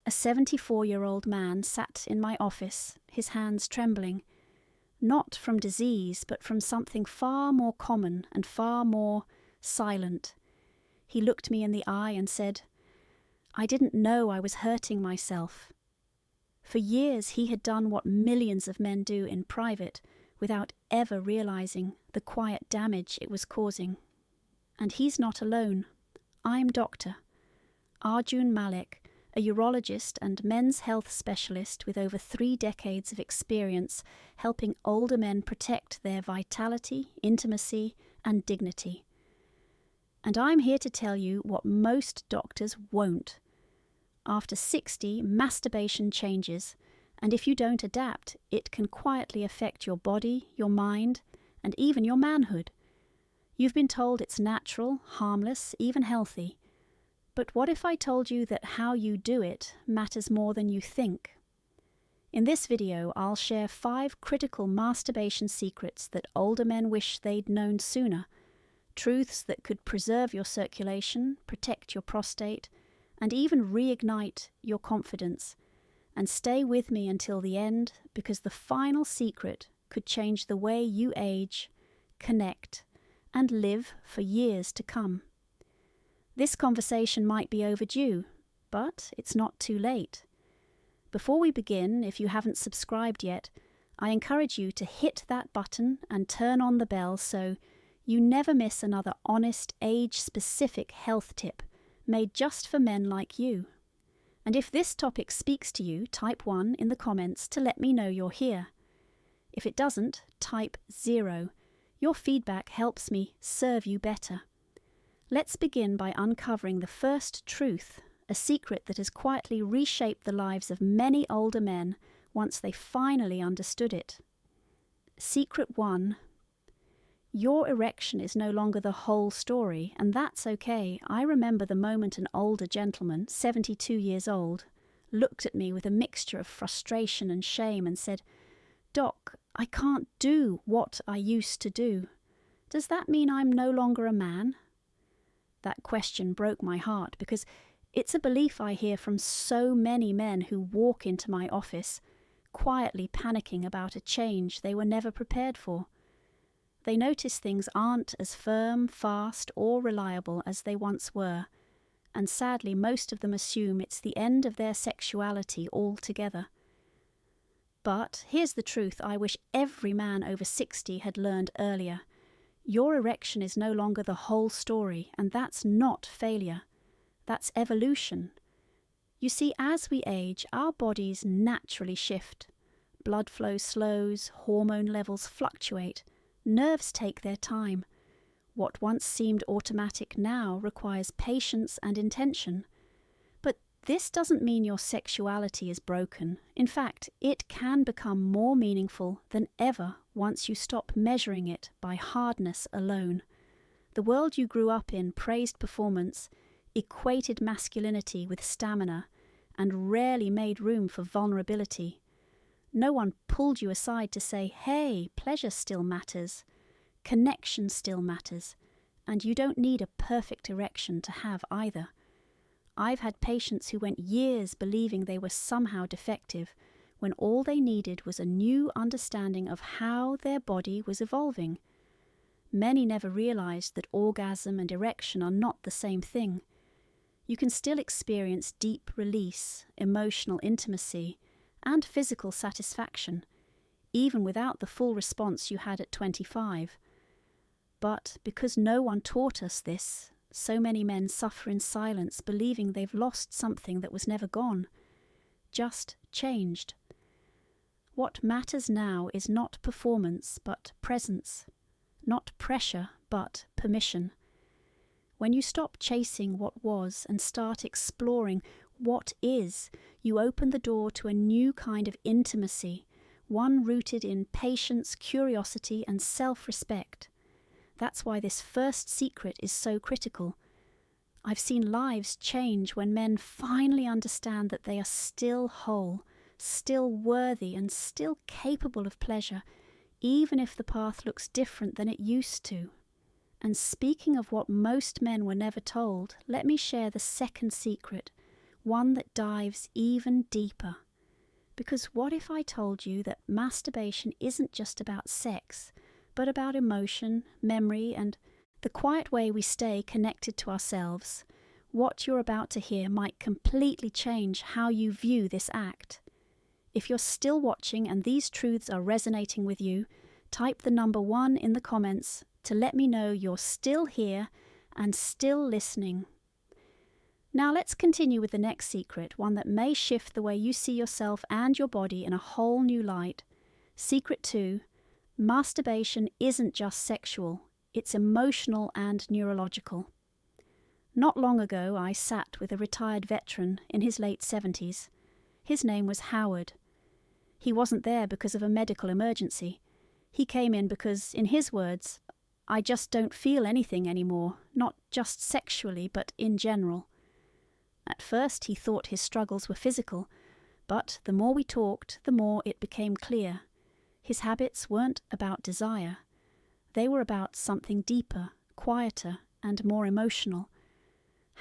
A 74-year-old man sat in my office, his hands trembling, not from disease, but from something far more common and far more silent. He looked me in the eye and said, "I didn't know I was hurting myself." For years he had done what millions of men do in private without ever realizing the quiet damage it was causing. And he's not alone. I'm Dr. Arjun Malek, a urologist and men's health specialist with over 3 decades of experience helping older men protect their vitality, intimacy, and dignity. And I'm here to tell you what most doctors won't. After 60, masturbation changes, and if you don't adapt, it can quietly affect your body, your mind, and even your manhood. You've been told it's natural, harmless, even healthy. But what if I told you that how you do it matters more than you think? In this video, I'll share 5 critical masturbation secrets that older men wish they'd known sooner. Truths that could preserve your circulation, protect your prostate, and even reignite your confidence. And stay with me until the end, because the final secret could change the way you age, connect, and live for years to come. This conversation might be overdue, but it's not too late. Before we begin, if you haven't subscribed yet, I encourage you to hit that button and turn on the bell so you never miss another honest, age-specific health tip made just for men like you. And if this topic speaks to you, type 1 in the comments to let me know you're here. If it doesn't, type 0. Your feedback helps me serve you better. Let's begin by uncovering the first truth, a secret that has quietly reshaped the lives of many older men once they finally understood it. Secret 1. Your erection is no longer the whole story, and that's okay. I remember the moment an older gentleman, 72 years old, looked at me with a mixture of frustration and shame and said, "Doc, I can't do what I used to do. Does that mean I'm no longer a man?" That question broke my heart because it's a belief I hear from so many men who walk into my office, quietly panicking about a change they were never prepared for. They notice things aren't as firm, fast, or reliable as they once were, and sadly most of them assume it's the end of their sexuality altogether. But here's the truth I wish every man over 60 had learned earlier. Your erection is no longer the whole story, and that's not failure. That's evolution. You see, as we age, our bodies naturally shift. Blood flow slows, hormone levels fluctuate, nerves take their time. What once seemed automatic now requires patience and intention. But this doesn't mean your sexuality is broken. In fact, it can become more meaningful than ever once you stop measuring it by hardness alone. The world you grew up in praised performance, equated masculinity with stamina, and rarely made room for vulnerability. No one pulled you aside to say, "Hey, pleasure still matters, connection still matters, and you don't need a perfect erection to have either." I've had patients who went years believing they were somehow defective, when all they needed was a new understanding of how their body was evolving. Many never realized that orgasm and erection are not the same thing. You can still experience deep release, emotional intimacy, and physical satisfaction, even without the full response you had at 25. But because no one taught us this, so many men suffer in silence, believing they've lost something that was never gone, just changed. What matters now is not performance, but presence. Not pressure, but permission. When you stop chasing what was and start exploring what is, you open the door to a new kind of intimacy, one rooted in patience, curiosity, and self-respect. That's why this first secret is so critical. I've seen lives change when men finally understand that they are still whole, still worthy, and still capable of pleasure, even if the path looks different than it used to. And speaking of what most men were never told, let me share the second secret, one that dives even deeper. Because what if I told you that masturbation isn't just about sex, but about emotion, memory, and the quiet way we stay connected to ourselves? What you're about to hear might completely change how you view this act. If you're still watching and these truths are resonating with you, type the number 1 in the comments to let me know you're still here and still listening. Now let's continue with the next secret, one that may shift the way you see yourself and your body in a whole new light. Secret 2, masturbation isn't just sexual, it's emotional and neurological. Not long ago, I sat with a retired veteran in his late 70s. His name was Howard. He wasn't there because of a medical emergency. He came in because, in his words, I just don't feel anything anymore, not just sexually, but in general. At first he thought his struggles were physical, but the more we talked, the more it became clear. His habits weren't about desire. They were about something deeper, quieter, and more emotional.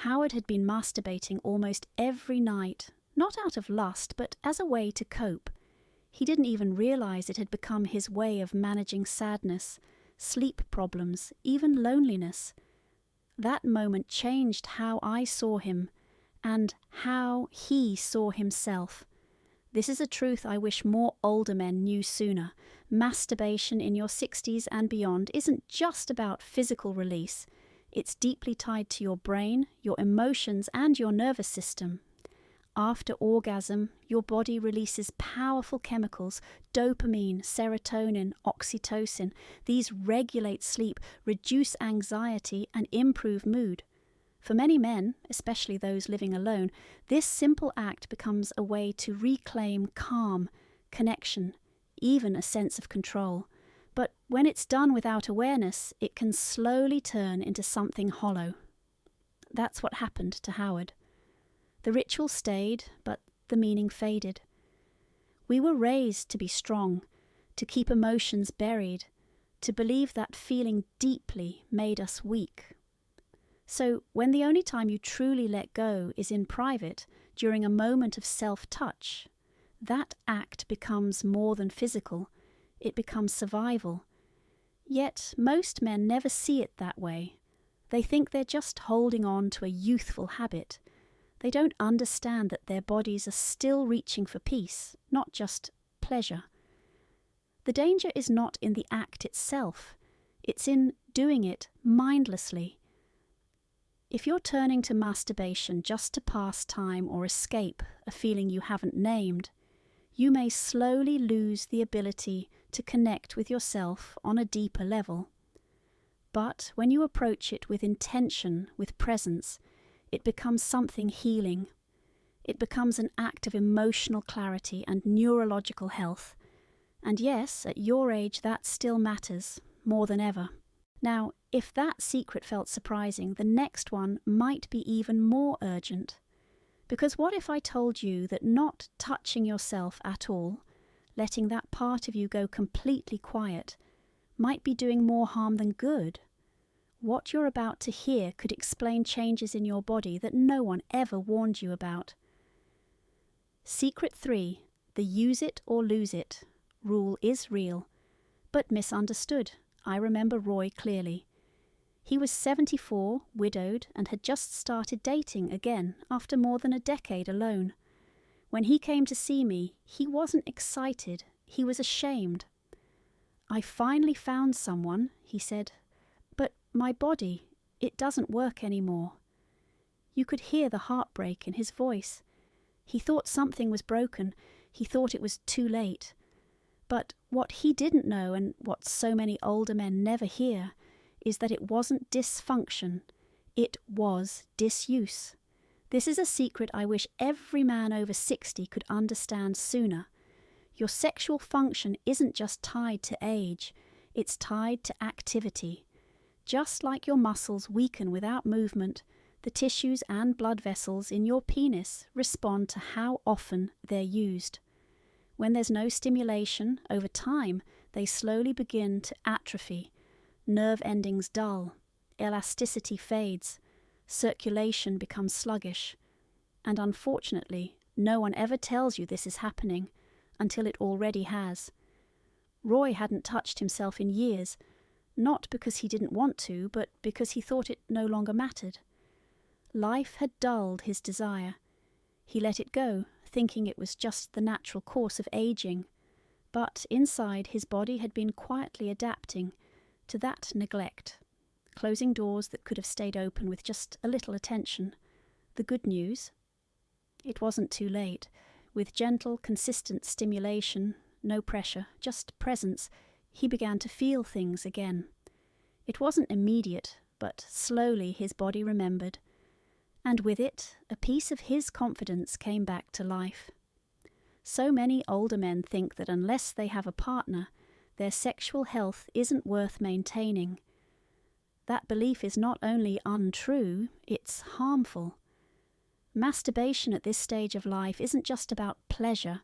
Howard had been masturbating almost every night, not out of lust, but as a way to cope. He didn't even realize it had become his way of managing sadness, sleep problems, even loneliness. That moment changed how I saw him, and how he saw himself. This is a truth I wish more older men knew sooner. Masturbation in your 60s and beyond isn't just about physical release. It's deeply tied to your brain, your emotions, and your nervous system. After orgasm, your body releases powerful chemicals, dopamine, serotonin, oxytocin. These regulate sleep, reduce anxiety, and improve mood. For many men, especially those living alone, this simple act becomes a way to reclaim calm, connection, even a sense of control. But when it's done without awareness, it can slowly turn into something hollow. That's what happened to Howard. The ritual stayed, but the meaning faded. We were raised to be strong, to keep emotions buried, to believe that feeling deeply made us weak. So when the only time you truly let go is in private, during a moment of self-touch, that act becomes more than physical. It becomes survival. Yet most men never see it that way. They think they're just holding on to a youthful habit. They don't understand that their bodies are still reaching for peace, not just pleasure. The danger is not in the act itself. It's in doing it mindlessly. If you're turning to masturbation just to pass time or escape a feeling you haven't named, you may slowly lose the ability to connect with yourself on a deeper level. But when you approach it with intention, with presence, it becomes something healing. It becomes an act of emotional clarity and neurological health. And yes, at your age that still matters, more than ever. Now, if that secret felt surprising, the next one might be even more urgent. Because what if I told you that not touching yourself at all, letting that part of you go completely quiet, might be doing more harm than good? What you're about to hear could explain changes in your body that no one ever warned you about. Secret 3, the use it or lose it rule is real, but misunderstood. I remember Roy clearly. He was 74, widowed, and had just started dating again after more than a decade alone. When he came to see me, he wasn't excited, he was ashamed. I finally found someone, he said, but my body, it doesn't work anymore. You could hear the heartbreak in his voice. He thought something was broken, he thought it was too late. But what he didn't know, and what so many older men never hear, is that it wasn't dysfunction, it was disuse. This is a secret I wish every man over 60 could understand sooner. Your sexual function isn't just tied to age, it's tied to activity. Just like your muscles weaken without movement, the tissues and blood vessels in your penis respond to how often they're used. When there's no stimulation, over time, they slowly begin to atrophy. Nerve endings dull, elasticity fades, circulation becomes sluggish. And unfortunately, no one ever tells you this is happening until it already has. Roy hadn't touched himself in years, not because he didn't want to, but because he thought it no longer mattered. Life had dulled his desire. He let it go, thinking it was just the natural course of aging, but inside his body had been quietly adapting to that neglect, closing doors that could have stayed open with just a little attention. The good news? It wasn't too late. With gentle, consistent stimulation, no pressure, just presence, he began to feel things again. It wasn't immediate, but slowly his body remembered, and with it, a piece of his confidence came back to life. So many older men think that unless they have a partner, their sexual health isn't worth maintaining. That belief is not only untrue, it's harmful. Masturbation at this stage of life isn't just about pleasure.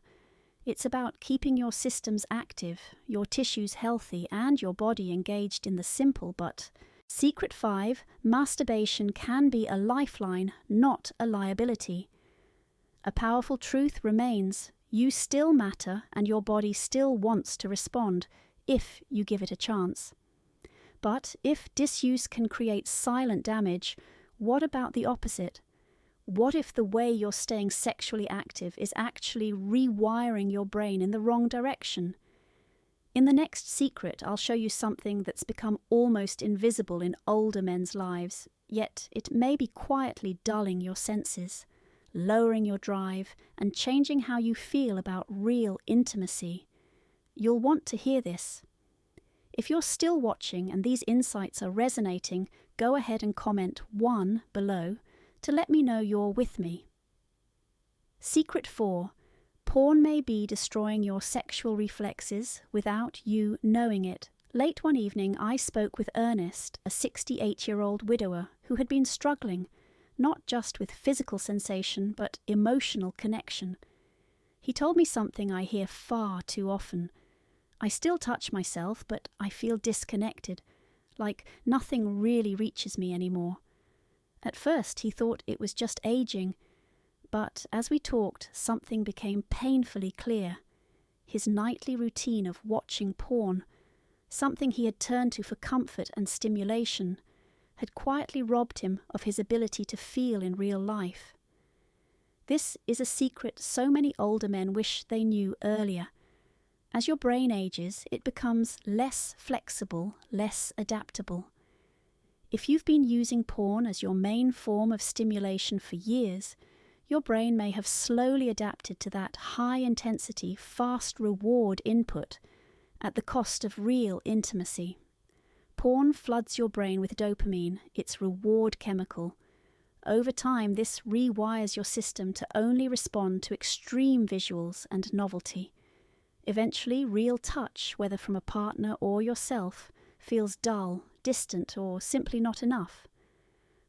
It's about keeping your systems active, your tissues healthy, and your body engaged in the simple but Secret 5, masturbation can be a lifeline, not a liability. A powerful truth remains: you still matter and your body still wants to respond, if you give it a chance. But if disuse can create silent damage, what about the opposite? What if the way you're staying sexually active is actually rewiring your brain in the wrong direction? In the next secret, I'll show you something that's become almost invisible in older men's lives, yet it may be quietly dulling your senses, lowering your drive, and changing how you feel about real intimacy. You'll want to hear this. If you're still watching and these insights are resonating, go ahead and comment 1 below to let me know you're with me. Secret 4. Porn may be destroying your sexual reflexes without you knowing it. Late one evening, I spoke with Ernest, a 68-year-old widower who had been struggling, not just with physical sensation, but emotional connection. He told me something I hear far too often. I still touch myself, but I feel disconnected, like nothing really reaches me anymore. At first, he thought it was just aging, but as we talked, something became painfully clear. His nightly routine of watching porn, something he had turned to for comfort and stimulation, had quietly robbed him of his ability to feel in real life. This is a secret so many older men wish they knew earlier. As your brain ages, it becomes less flexible, less adaptable. If you've been using porn as your main form of stimulation for years, your brain may have slowly adapted to that high-intensity, fast reward input at the cost of real intimacy. Porn floods your brain with dopamine, its reward chemical. Over time, this rewires your system to only respond to extreme visuals and novelty. Eventually, real touch, whether from a partner or yourself, feels dull, distant, or simply not enough.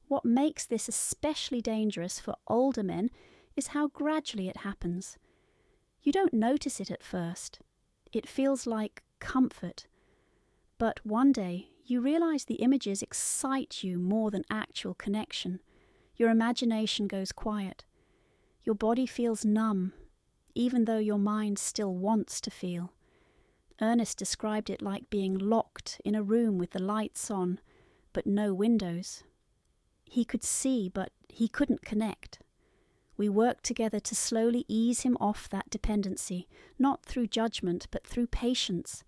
What makes this especially dangerous for older men is how gradually it happens. You don't notice it at first. It feels like comfort. But one day, you realize the images excite you more than actual connection. Your imagination goes quiet. Your body feels numb, even though your mind still wants to feel. Ernest described it like being locked in a room with the lights on, but no windows. He could see, but he couldn't connect. We worked together to slowly ease him off that dependency, not through judgment, but through patience.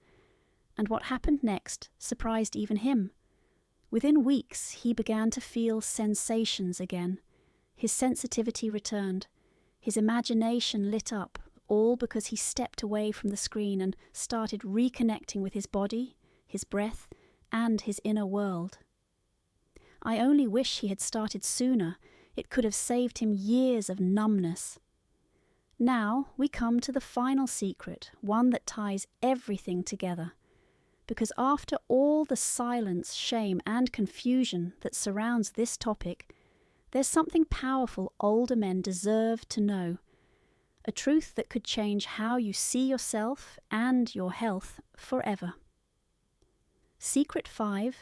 And what happened next surprised even him. Within weeks, he began to feel sensations again. His sensitivity returned. His imagination lit up, all because he stepped away from the screen and started reconnecting with his body, his breath, and his inner world. I only wish he had started sooner. It could have saved him years of numbness. Now we come to the final secret, one that ties everything together. Because after all the silence, shame, and confusion that surrounds this topic, there's something powerful older men deserve to know. A truth that could change how you see yourself and your health forever. Secret 5.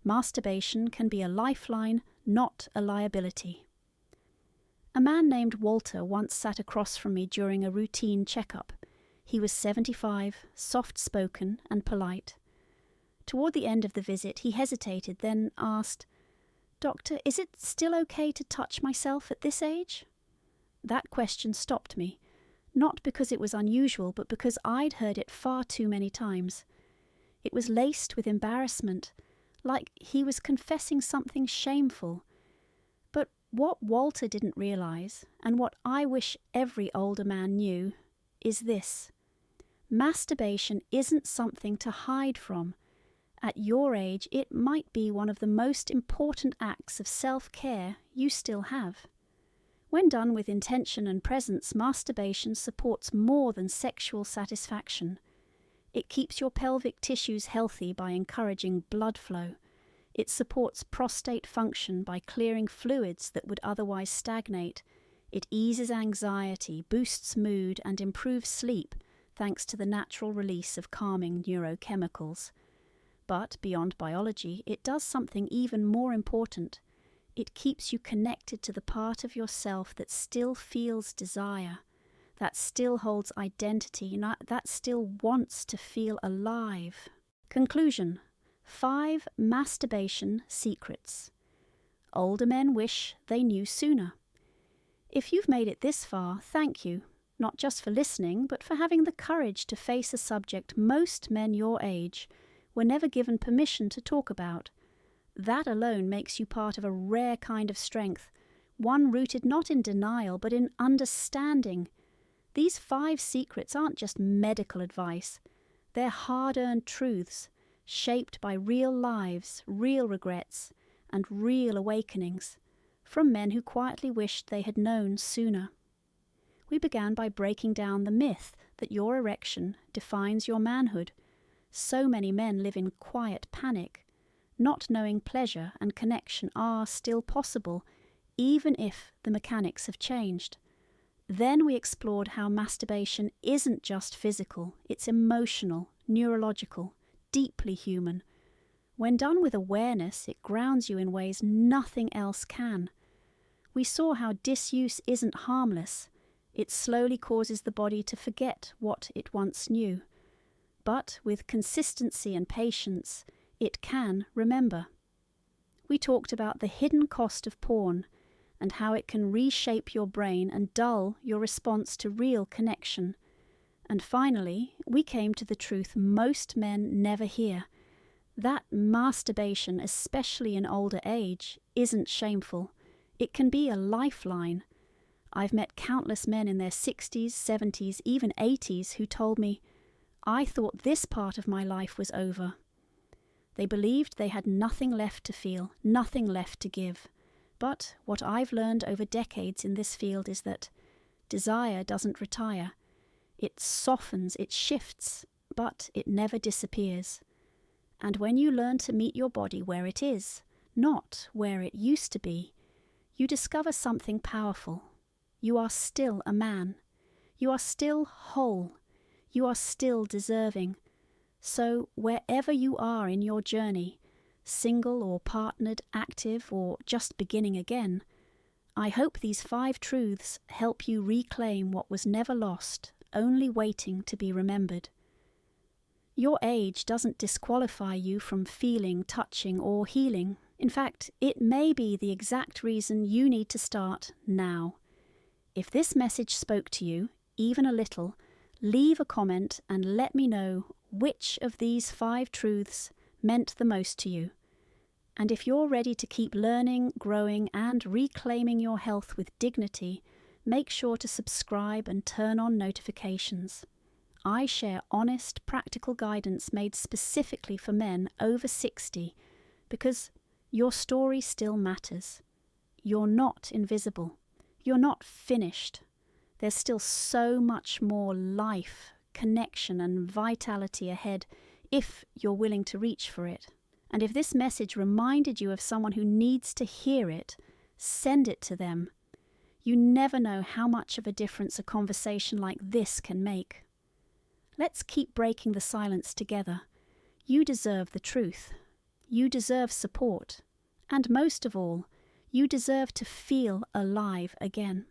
Masturbation can be a lifeline, not a liability. A man named Walter once sat across from me during a routine checkup. He was 75, soft-spoken and polite. Toward the end of the visit, he hesitated, then asked, "Doctor, is it still okay to touch myself at this age?" That question stopped me, not because it was unusual, but because I'd heard it far too many times. It was laced with embarrassment, like he was confessing something shameful. But what Walter didn't realize, and what I wish every older man knew, is this. Masturbation isn't something to hide from. At your age, it might be one of the most important acts of self-care you still have. When done with intention and presence, masturbation supports more than sexual satisfaction. It keeps your pelvic tissues healthy by encouraging blood flow. It supports prostate function by clearing fluids that would otherwise stagnate. It eases anxiety, boosts mood, and improves sleep, thanks to the natural release of calming neurochemicals. But beyond biology, it does something even more important. It keeps you connected to the part of yourself that still feels desire, that still holds identity, that still wants to feel alive. Conclusion: 5 masturbation secrets. Older men wish they knew sooner. If you've made it this far, thank you, not just for listening, but for having the courage to face a subject most men your age were never given permission to talk about. That alone makes you part of a rare kind of strength, one rooted not in denial but in understanding. These 5 secrets aren't just medical advice. They're hard-earned truths, shaped by real lives, real regrets, and real awakenings, from men who quietly wished they had known sooner. We began by breaking down the myth that your erection defines your manhood. So many men live in quiet panic, not knowing pleasure and connection are still possible, even if the mechanics have changed. Then we explored how masturbation isn't just physical, it's emotional, neurological, deeply human. When done with awareness, it grounds you in ways nothing else can. We saw how disuse isn't harmless. It slowly causes the body to forget what it once knew. But with consistency and patience, it can remember. We talked about the hidden cost of porn and how it can reshape your brain and dull your response to real connection. And finally, we came to the truth most men never hear, that masturbation, especially in older age, isn't shameful. It can be a lifeline. I've met countless men in their 60s, 70s, even 80s who told me, "I thought this part of my life was over." They believed they had nothing left to feel, nothing left to give. But what I've learned over decades in this field is that desire doesn't retire. It softens, it shifts, but it never disappears. And when you learn to meet your body where it is, not where it used to be, you discover something powerful. You are still a man. You are still whole. You are still deserving. So wherever you are in your journey, single or partnered, active or just beginning again, I hope these 5 truths help you reclaim what was never lost, only waiting to be remembered. Your age doesn't disqualify you from feeling, touching, or healing. In fact, it may be the exact reason you need to start now. If this message spoke to you, even a little, leave a comment and let me know which of these 5 truths meant the most to you. And if you're ready to keep learning, growing, and reclaiming your health with dignity, make sure to subscribe and turn on notifications. I share honest, practical guidance made specifically for men over 60 because your story still matters. You're not invisible. You're not finished. There's still so much more life, connection, and vitality ahead if you're willing to reach for it. And if this message reminded you of someone who needs to hear it, send it to them. You never know how much of a difference a conversation like this can make. Let's keep breaking the silence together. You deserve the truth. You deserve support. And most of all, You deserve to feel alive again.